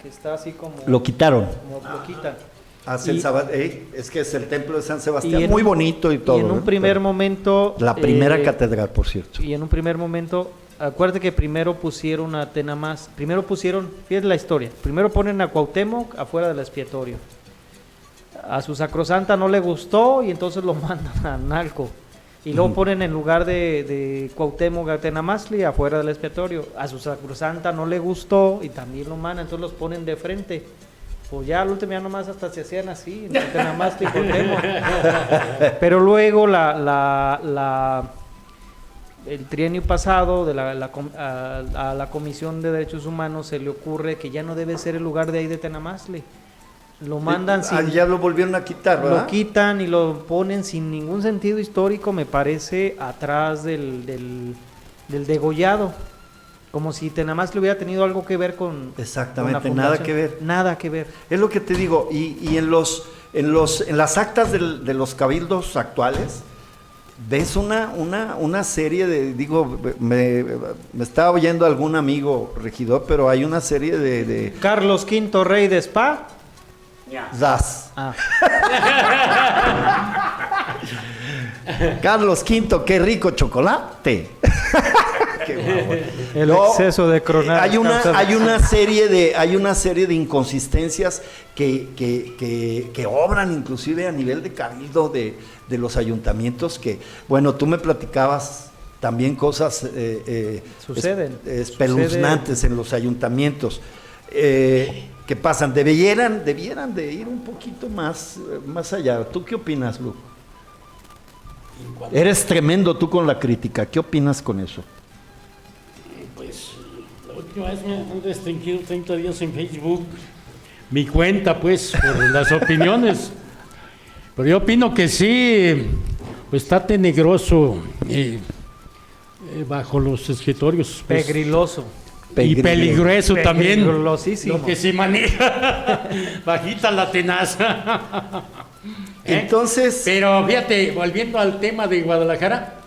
que está así como... Lo quitaron. como lo quitan. Es que es el templo de San Sebastián, Y en muy un- bonito y todo. Y en un ¿no? primer Pero momento... la primera catedral, por cierto. Y en un primer momento, acuérdate que primero pusieron a Tenamás, fíjate la historia, primero ponen a Cuauhtémoc afuera del expiatorio. A su sacrosanta no le gustó y entonces lo mandan a Analco. Y luego ponen en lugar de Cuauhtémoc a Tenamastli afuera del expiatorio. A su sacrosanta no le gustó y también lo mandan, entonces los ponen de frente. Pues ya al último ya nomás hasta se hacían así, entre Tenamastli y Cuauhtémoc. Pero luego el trienio pasado a la Comisión de Derechos Humanos se le ocurre que ya no debe ser el lugar de ahí de Tenamastli. Lo mandan sin... Ya lo volvieron a quitar, ¿verdad? Lo quitan y lo ponen sin ningún sentido histórico, me parece, atrás del degollado. Como si Tenamastli hubiera tenido algo que ver con... Exactamente, con la nada fundación. que ver. Nada que ver. Es lo que te digo, y en las actas de los cabildos actuales, ves una serie de, me estaba oyendo algún amigo regidor, pero hay una serie de Carlos V, rey de Spa. das. Ah, Carlos V, qué rico chocolate. Qué guapo. el No, exceso de cronadas. hay una serie de inconsistencias que obran inclusive a nivel de cabildo de los ayuntamientos, que bueno, tú me platicabas también cosas Suceden. espeluznantes en los ayuntamientos que pasan. Debieran de ir un poquito más allá. ¿Tú qué opinas, Lu? Eres tremendo tú con la crítica. ¿Qué opinas con eso? Pues la última vez me han restringido 30 días en Facebook mi cuenta, pues, por las opiniones. Pero yo opino que sí, pues está tenebroso bajo los escritorios. Pues, Pegriloso. y peligroso también. Peligrosísimo. Lo que se maneja. Bajita la tenaza. Entonces, Pero fíjate, volviendo al tema de Guadalajara,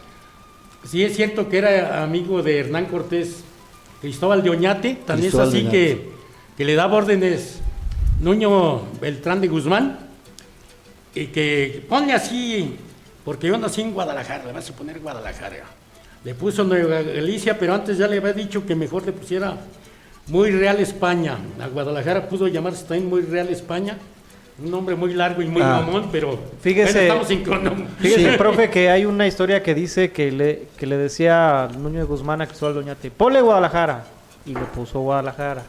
sí es cierto que era amigo de Hernán Cortés, Cristóbal de Oñate, también Cristóbal es de así Oñate. que le daba órdenes Nuño Beltrán de Guzmán, y que ponle así, porque yo nací en Guadalajara, le vas a poner Guadalajara. Le puso Nueva Galicia, pero antes ya le había dicho que mejor le pusiera Muy Real España. A Guadalajara pudo llamarse también Muy Real España. Un nombre muy largo y muy mamón, pero Fíjese, bueno, estamos en crono. Fíjese, profe, que hay una historia que dice que le decía Nuño de Guzmán a Cristóbal de Oñate, ponle Guadalajara, y le puso Guadalajara.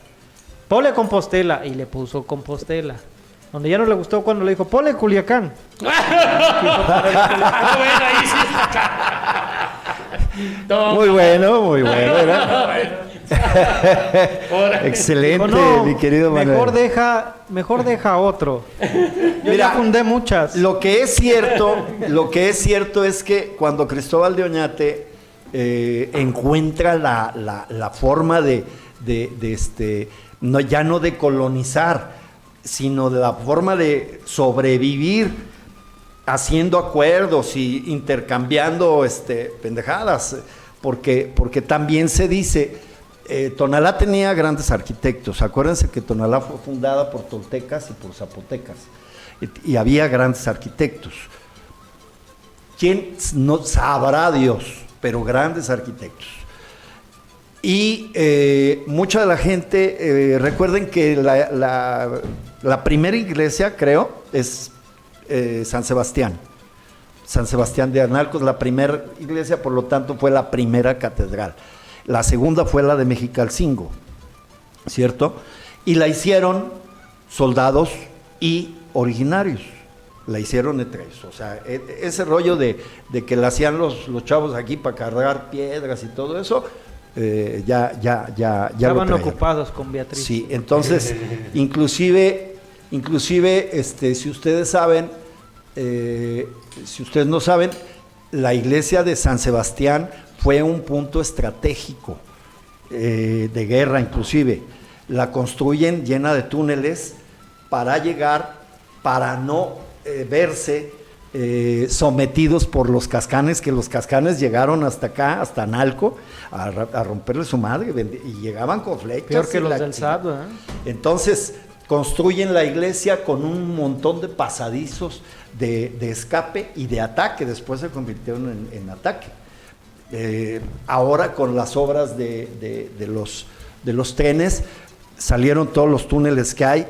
Ponle Compostela, y le puso Compostela. Donde ya no le gustó cuando le dijo, ponle Culiacán. Bueno, ahí sí está. muy bueno, ¿verdad? Excelente, Dijo, no, mi querido Manuel. mejor deja otro. Yo Mira, ya fundé muchas. Lo que es cierto es que cuando Cristóbal de Oñate encuentra la forma ya no de colonizar, sino de la forma de sobrevivir haciendo acuerdos y intercambiando pendejadas, porque también se dice, Tonalá tenía grandes arquitectos. Acuérdense que Tonalá fue fundada por toltecas y por zapotecas, y había grandes arquitectos. ¿Quién no sabrá Dios? Pero grandes arquitectos. Y mucha de la gente, recuerden que la primera iglesia, creo, es San Sebastián. San Sebastián de Arnalco es la primera iglesia, por lo tanto fue la primera catedral. La segunda fue la de Mexicalcingo, ¿cierto? Y la hicieron soldados y originarios. La hicieron entre ellos. O sea, ese rollo de que la hacían los chavos aquí para cargar piedras y todo eso, ya Estaban lo traían. ocupados con Beatriz. Sí, entonces, inclusive, si ustedes saben, si ustedes no saben, la iglesia de San Sebastián fue un punto estratégico de guerra, inclusive. La construyen llena de túneles para no verse sometidos por los cascanes, que los cascanes llegaron hasta acá, hasta Analco, a romperle su madre, y llegaban con flechas. Peor que y los la del chingada. SAT, ¿verdad? Entonces, construyen la iglesia con un montón de pasadizos de escape y de ataque. Después se convirtieron en ataque. Ahora con las obras de los trenes salieron todos los túneles que hay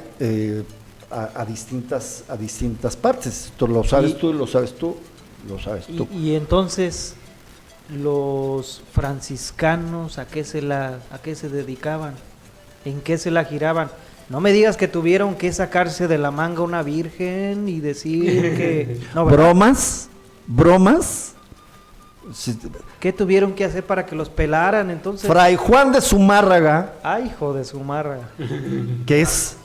a distintas partes. Esto lo sabes tú, lo sabes tú, lo sabes tú. Y entonces los franciscanos, ¿a qué se dedicaban? ¿En qué se la giraban? No me digas que tuvieron que sacarse de la manga una virgen y decir que... No, ¿verdad? ¿Bromas? ¿Qué tuvieron que hacer para que los pelaran entonces? Fray Juan de Zumárraga, Ay, hijo de su marra. que es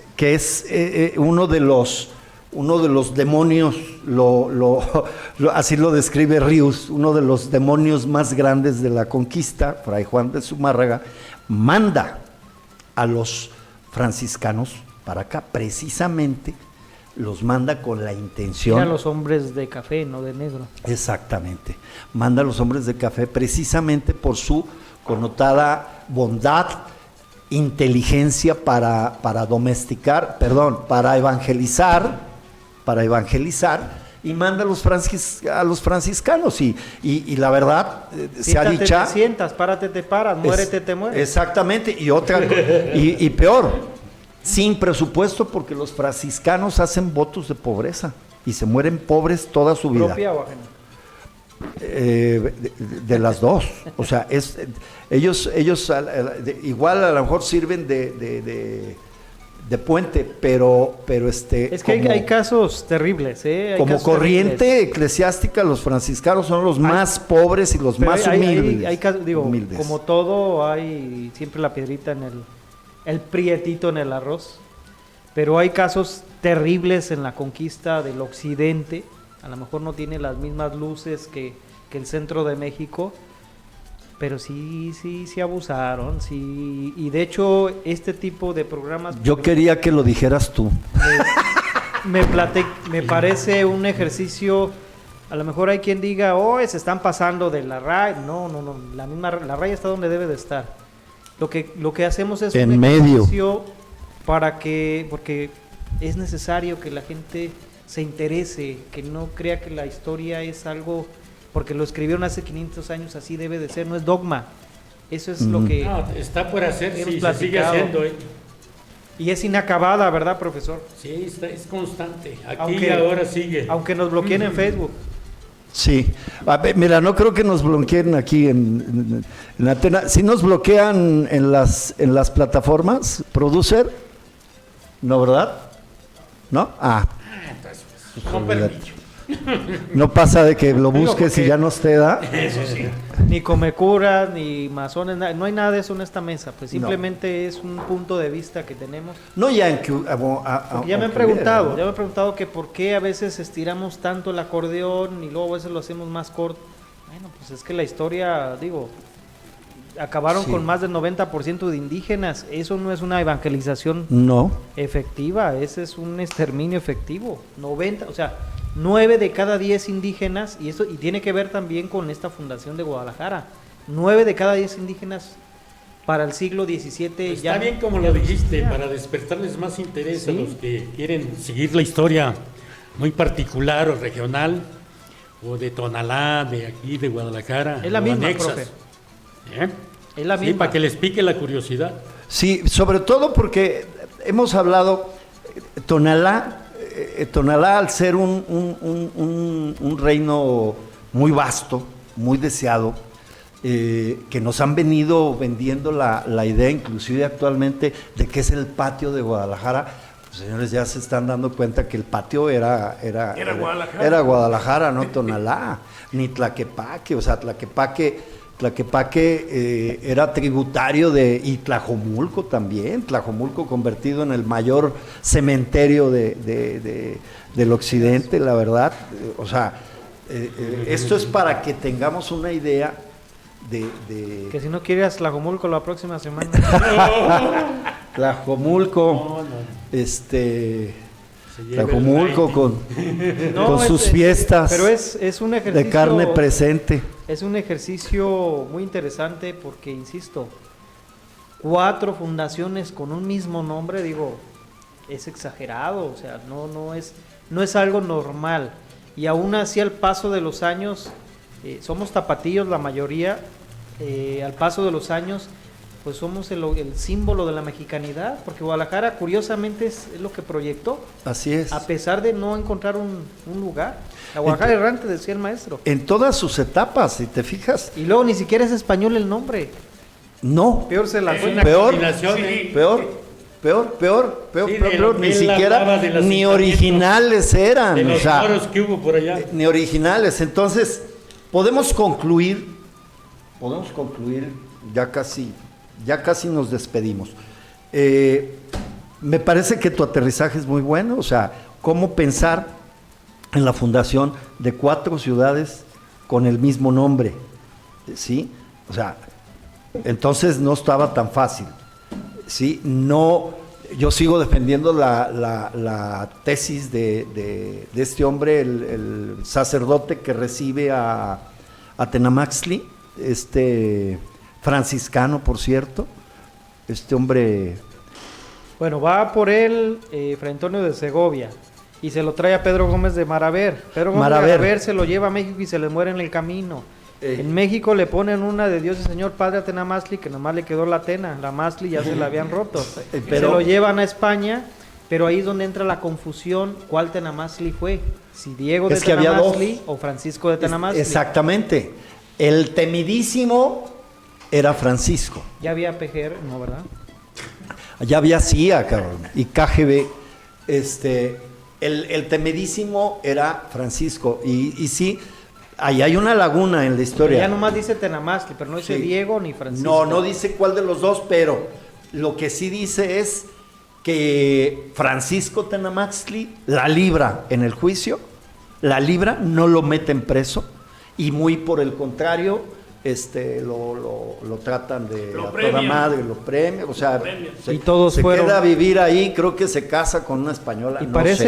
uno de los demonios, así lo describe Ríos, uno de los demonios más grandes de la conquista. Fray Juan de Zumárraga manda a los franciscanos para acá, precisamente los manda con la intención. Eran los hombres de café, no de negro. Exactamente, manda a los hombres de café precisamente por su connotada bondad, inteligencia para evangelizar, y manda a los franciscanos, y la verdad, sea Siéntate, dicha, te sientas, párate, te paras, muérete, te mueres. Exactamente, y peor, sin presupuesto, porque los franciscanos hacen votos de pobreza y se mueren pobres toda su vida. ¿Propia o ajena? de las dos. O sea, ellos igual a lo mejor sirven de puente, pero Es que hay casos terribles, ¿eh? Hay como casos corriente terribles. eclesiástica, los franciscanos son los más pobres y los Pero más humildes. hay casos, digo, humildes. como todo, hay siempre la piedrita en el prietito en el arroz. Pero hay casos terribles en la conquista del occidente. A lo mejor no tiene las mismas luces que el centro de México, pero sí abusaron, sí. Y de hecho, este tipo de programas... Yo quería que lo dijeras tú. Me parece un ejercicio, a lo mejor hay quien diga, se están pasando de la raya. No, la raya está donde debe de estar. Lo que hacemos es En un medio. ejercicio porque es necesario que la gente se interese, que no crea que la historia es algo, porque lo escribieron hace 500 años, así debe de ser, no es dogma. Eso es lo que... No, está por hacer, hemos sí, se sigue platicado. haciendo. Y es inacabada, ¿verdad, profesor? Sí, es constante. Aquí Aunque- y ahora sigue. Aunque nos bloqueen en Facebook. Sí, a ver, mira, no creo que nos bloqueen aquí en Atena. Si nos bloquean en las plataformas, producer, ¿no, verdad? ¿No? Con permiso. No pasa de que lo Digo, busques y porque- ya nos te da. Eso sí. Ni comecuras, ni masones, no hay nada de eso en esta mesa, pues simplemente es un punto de vista que tenemos. No ya en que... Porque ya me han preguntado que por qué a veces estiramos tanto el acordeón y luego a veces lo hacemos más corto. Bueno, pues es que la historia, digo, acabaron Sí. con más del 90% de indígenas, eso no es una evangelización No, efectiva, ese es un exterminio efectivo. 90, o sea, 9 de cada 10 indígenas, y tiene que ver también con esta fundación de Guadalajara. 9 de cada 10 indígenas para el siglo XVII Pues ya. está bien como lo dijiste, para despertarles más interés a Sí. los que quieren seguir la historia muy particular o regional, o de Tonalá, de aquí, de Guadalajara. Es la o misma, anexas. profe. ¿Eh? Es la Sí, misma. para que les pique la curiosidad. sí, sobre todo porque hemos hablado, Tonalá al ser un reino muy vasto, muy deseado, que nos han venido vendiendo la idea, inclusive actualmente, de que es el patio de Guadalajara. Pues, señores, ya se están dando cuenta que el patio era Guadalajara. Era Guadalajara, no Tonalá, ni Tlaquepaque. O sea, Tlaquepaque era tributario y Tlajomulco también, Tlajomulco convertido en el mayor cementerio del occidente, la verdad. O sea, esto es para que tengamos una idea de Que si no quieres Tlajomulco la próxima semana. Tlajomulco, Se lleva Tlajomulco el con No, sus fiestas Pero es un ejercicio. de carne presente. Es un ejercicio muy interesante porque, insisto, 4 fundaciones con un mismo nombre, digo, es exagerado, o sea, no es algo normal. Y aún así, al paso de los años, somos tapatíos la mayoría, al paso de los años, pues somos el símbolo de la mexicanidad, porque Guadalajara, curiosamente, es lo que proyectó, Así es. a pesar de no encontrar un lugar. La Guadalajara errante, decía el maestro. En todas sus etapas, si te fijas, Y luego ni siquiera es español el nombre. no. Peor se la Es fue. una Peor, combinación, sí. ¿eh? Peor, Sí, peor, ni él siquiera hablaba de los ni asentamientos, originales eran, de o los sea, moros que hubo por allá. ni originales. Entonces, podemos concluir, ya casi nos despedimos. Me parece que tu aterrizaje es muy bueno, o sea, cómo pensar en la fundación de 4 ciudades con el mismo nombre, ¿sí? O sea, entonces no estaba tan fácil, ¿sí? No, yo sigo defendiendo la tesis de este hombre, el sacerdote que recibe a Tenamaxtli, franciscano, por cierto, este hombre... Bueno, va por él Fray Antonio de Segovia y se lo trae a Pedro Gómez de Maraver. Pedro Gómez Maraver. de Maraver se lo lleva a México y se le muere en el camino. En México le ponen una de Dios y Señor Padre Atenamaztli, que nomás le quedó la Atena, la Maztli ya se la habían roto. Pero- Se lo llevan a España Pero ahí es donde entra la confusión, ¿cuál Tenamastli fue? Si Diego de Es que había Tenamastli dos. o Francisco de Tenamastli. Exactamente. El temidísimo era Francisco. Ya había PGR, ¿no, verdad? Ya había CIA, cabrón. Y KGB. El temidísimo era Francisco. Y sí, ahí hay una laguna en la historia. Ya nomás dice Tenamastli, pero no dice Sí. Diego ni Francisco. No dice cuál de los dos, pero lo que sí dice es que Francisco Tenamastli la libra en el juicio, la libra, no lo meten preso, y muy por el contrario, lo tratan de Lo a toda premian. madre, lo premian, o sea, Y todos se fueron- queda a vivir ahí, creo que se casa con una española. Y no parece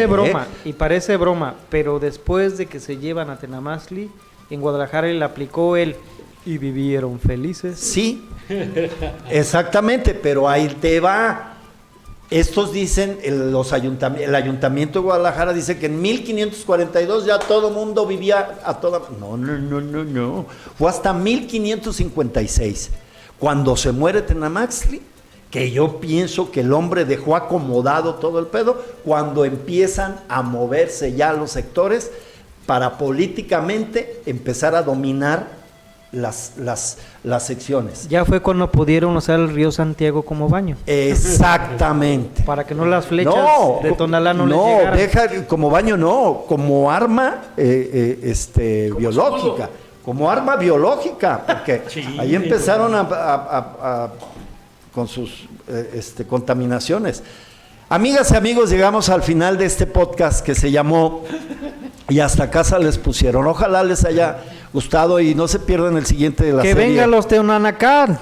sé, broma, pero después de que se llevan a Tenamastli, en Guadalajara le aplicó el y vivieron felices. Sí, exactamente, pero ahí te va. Estos dicen, el Ayuntamiento de Guadalajara dice que en 1542 ya todo mundo vivía a toda... No. Fue hasta 1556, cuando se muere Tenamastli, que yo pienso que el hombre dejó acomodado todo el pedo, cuando empiezan a moverse ya los sectores para políticamente empezar a dominar las secciones. Ya fue cuando pudieron usar el río Santiago como baño, Exactamente. para que no las flechas de Tonalá no les no, llegaran. deja como baño, no, como arma biológica, como arma biológica, porque Sí, ahí empezaron con sus contaminaciones. Amigas y amigos, llegamos al final de este podcast que se llamó Y hasta casa les pusieron. Ojalá les haya gustado y no se pierdan el siguiente de la Que serie. vengan los Teonanacán,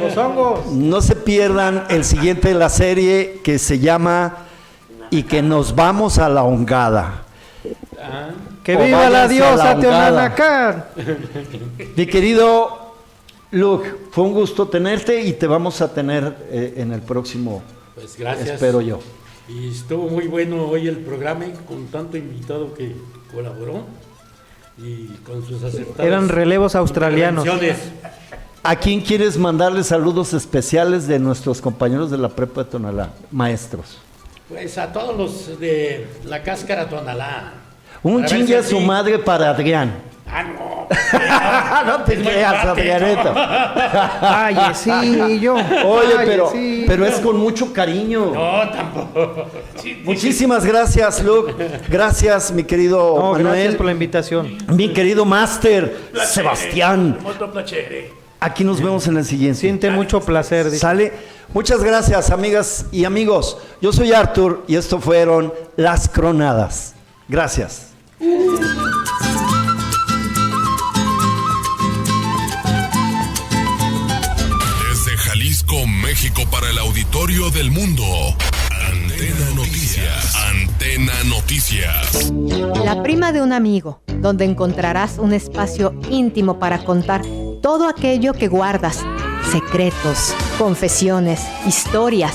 los hongos. No se pierdan el siguiente de la serie que se llama Y que nos vamos a la hongada. Que O viva la váyanse a la diosa hongada. Teonanacán. Mi querido Luke, fue un gusto tenerte y te vamos a tener en el próximo, Pues gracias. espero yo. Y estuvo muy bueno hoy el programa con tanto invitado que colaboró y con sus aceptadas Eran relevos australianos. intervenciones. ¿A quién quieres mandarle saludos especiales de nuestros compañeros de la prepa de Tonalá, maestros? Pues a todos los de la cáscara Tonalá. Un Para ver chingue si a su así- madre para Adrián. Ah, no. No te Es muy creas, cuate, Adrianeta. Ay, sí, yo. Oye, Ay, pero, sí. pero es con mucho cariño. No, tampoco. Muchísimas gracias, Luke. Gracias, mi querido No, Manuel. gracias por la invitación. Mi querido Máster, Sebastián. Molto piacere. Aquí nos vemos en el siguiente. Siente mucho placer. dice. ¿Sale? Muchas gracias, amigas y amigos. Yo soy Arthur y esto fueron Las Cronadas. Gracias. Desde Jalisco, México, para el auditorio del mundo. Antena Noticias. Antena Noticias. La prima de un amigo, donde encontrarás un espacio íntimo para contar todo aquello que guardas, secretos, confesiones, historias.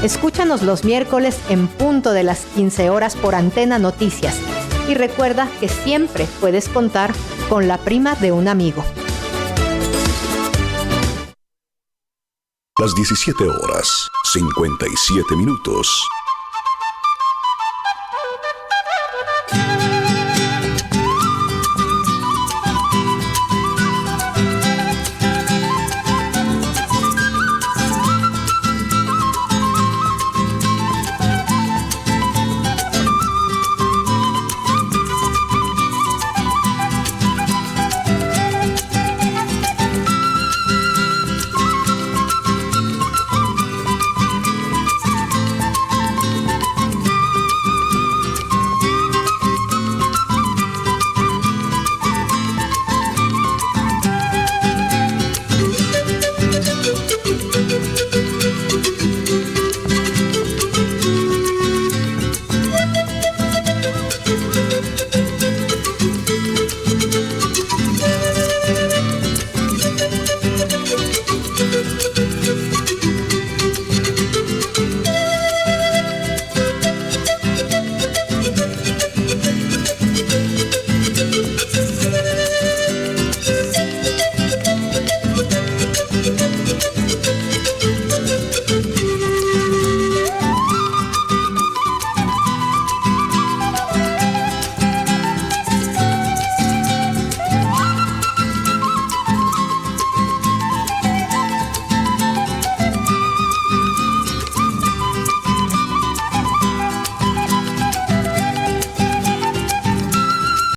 Escúchanos los miércoles en punto de las 15 horas por Antena Noticias. Y recuerda que siempre puedes contar con la prima de un amigo. Las 17 horas, 57 minutos.